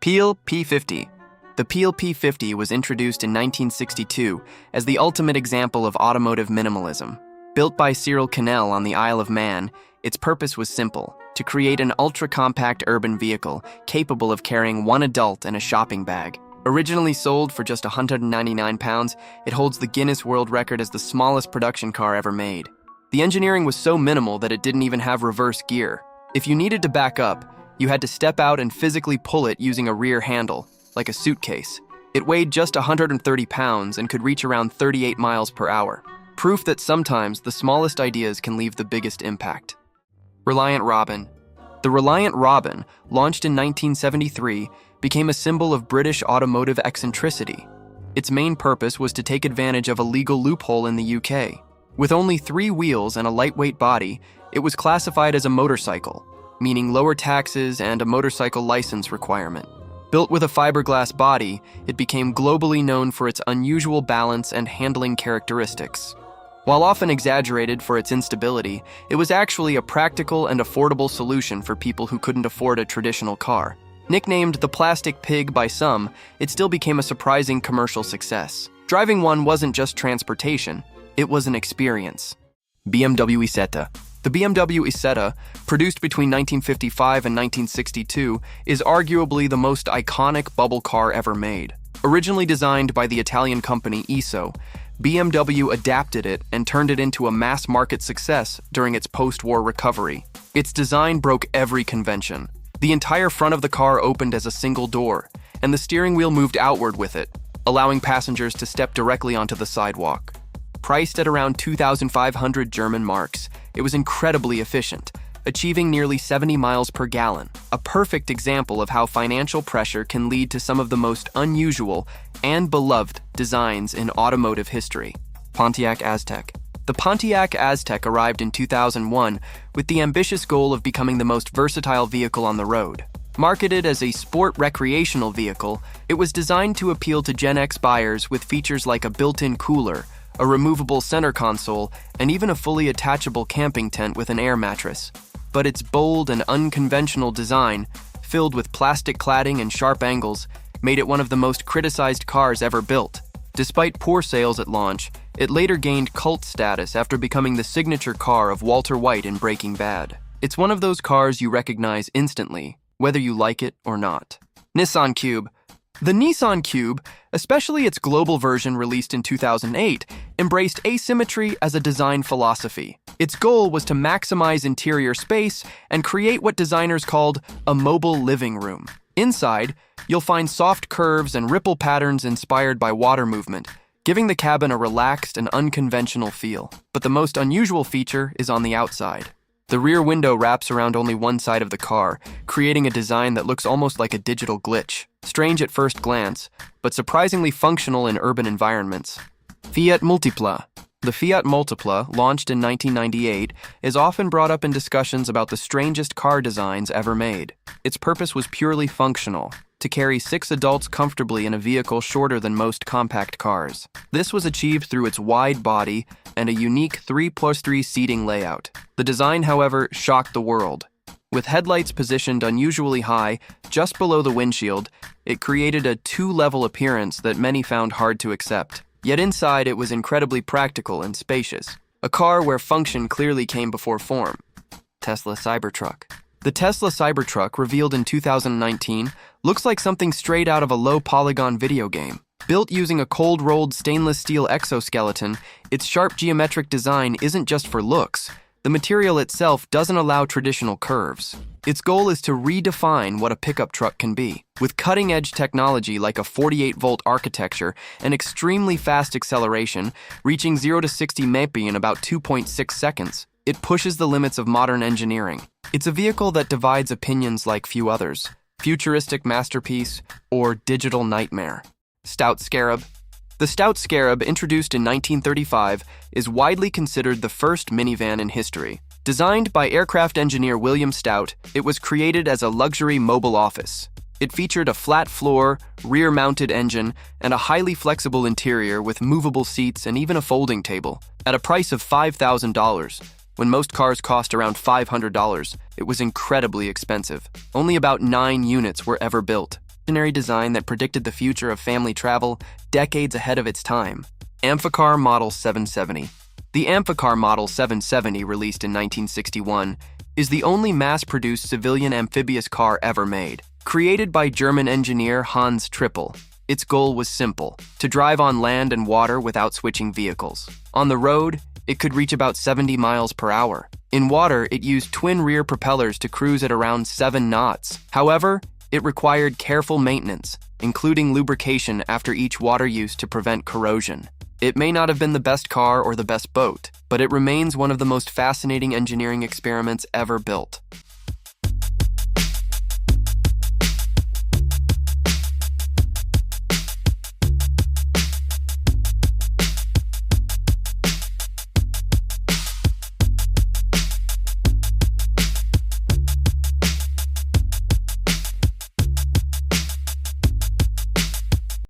Peel P50. The Peel P50 was introduced in 1962 as the ultimate example of automotive minimalism. Built by Cyril Cannell on the Isle of Man, its purpose was simple: to create an ultra-compact urban vehicle capable of carrying one adult and a shopping bag. Originally sold for just 199 pounds, it holds the Guinness World Record as the smallest production car ever made. The engineering was so minimal that it didn't even have reverse gear. If you needed to back up, you had to step out and physically pull it using a rear handle, like a suitcase. It weighed just 130 pounds and could reach around 38 miles per hour. Proof that sometimes the smallest ideas can leave the biggest impact. Reliant Robin. The Reliant Robin, launched in 1973, became a symbol of British automotive eccentricity. Its main purpose was to take advantage of a legal loophole in the UK. With only 3 wheels and a lightweight body, it was classified as a motorcycle, meaning lower taxes and a motorcycle license requirement. Built with a fiberglass body, it became globally known for its unusual balance and handling characteristics. While often exaggerated for its instability, it was actually a practical and affordable solution for people who couldn't afford a traditional car. Nicknamed the plastic pig by some, it still became a surprising commercial success. Driving one wasn't just transportation, it was an experience. BMW Isetta. The BMW Isetta, produced between 1955 and 1962, is arguably the most iconic bubble car ever made. Originally designed by the Italian company ISO, BMW adapted it and turned it into a mass-market success during its post-war recovery. Its design broke every convention. The entire front of the car opened as a single door, and the steering wheel moved outward with it, allowing passengers to step directly onto the sidewalk. Priced at around 2,500 German marks, it was incredibly efficient, achieving nearly 70 miles per gallon, a perfect example of how financial pressure can lead to some of the most unusual and beloved designs in automotive history. Pontiac Aztek. The Pontiac Aztek arrived in 2001 with the ambitious goal of becoming the most versatile vehicle on the road. Marketed as a sport recreational vehicle, it was designed to appeal to Gen X buyers with features like a built-in cooler, a removable center console, and even a fully attachable camping tent with an air mattress. But its bold and unconventional design, filled with plastic cladding and sharp angles, made it one of the most criticized cars ever built. Despite poor sales at launch, it later gained cult status after becoming the signature car of Walter White in Breaking Bad. It's one of those cars you recognize instantly, whether you like it or not. Nissan Cube. The Nissan Cube, especially its global version released in 2008, embraced asymmetry as a design philosophy. Its goal was to maximize interior space and create what designers called a mobile living room. Inside, you'll find soft curves and ripple patterns inspired by water movement, giving the cabin a relaxed and unconventional feel. But the most unusual feature is on the outside. The rear window wraps around only one side of the car, creating a design that looks almost like a digital glitch. Strange at first glance, but surprisingly functional in urban environments. Fiat Multipla. The Fiat Multipla, launched in 1998, is often brought up in discussions about the strangest car designs ever made. Its purpose was purely functional, to carry 6 adults comfortably in a vehicle shorter than most compact cars. This was achieved through its wide body and a unique 3+3 seating layout. The design, however, shocked the world. With headlights positioned unusually high, just below the windshield, it created a 2-level appearance that many found hard to accept. Yet inside, it was incredibly practical and spacious. A car where function clearly came before form. Tesla Cybertruck. The Tesla Cybertruck, revealed in 2019, looks like something straight out of a low-polygon video game. Built using a cold-rolled stainless steel exoskeleton, its sharp geometric design isn't just for looks. The material itself doesn't allow traditional curves. Its goal is to redefine what a pickup truck can be. With cutting-edge technology like a 48-volt architecture and extremely fast acceleration, reaching 0 to 60 mph in about 2.6 seconds, it pushes the limits of modern engineering. It's a vehicle that divides opinions like few others: futuristic masterpiece or digital nightmare. Stout Scarab. The Stout Scarab, introduced in 1935, is widely considered the first minivan in history. Designed by aircraft engineer William Stout, it was created as a luxury mobile office. It featured a flat floor, rear-mounted engine, and a highly flexible interior with movable seats and even a folding table. At a price of $5,000, when most cars cost around $500, it was incredibly expensive. Only about 9 units were ever built. revolutionary design that predicted the future of family travel decades ahead of its time. Amphicar Model 770. The Amphicar Model 770, released in 1961, is the only mass-produced civilian amphibious car ever made. Created by German engineer Hans Trippel, its goal was simple: to drive on land and water without switching vehicles. On the road, it could reach about 70 miles per hour. In water, it used twin rear propellers to cruise at around 7 knots. However, it required careful maintenance, including lubrication after each water use to prevent corrosion. It may not have been the best car or the best boat, but it remains one of the most fascinating engineering experiments ever built.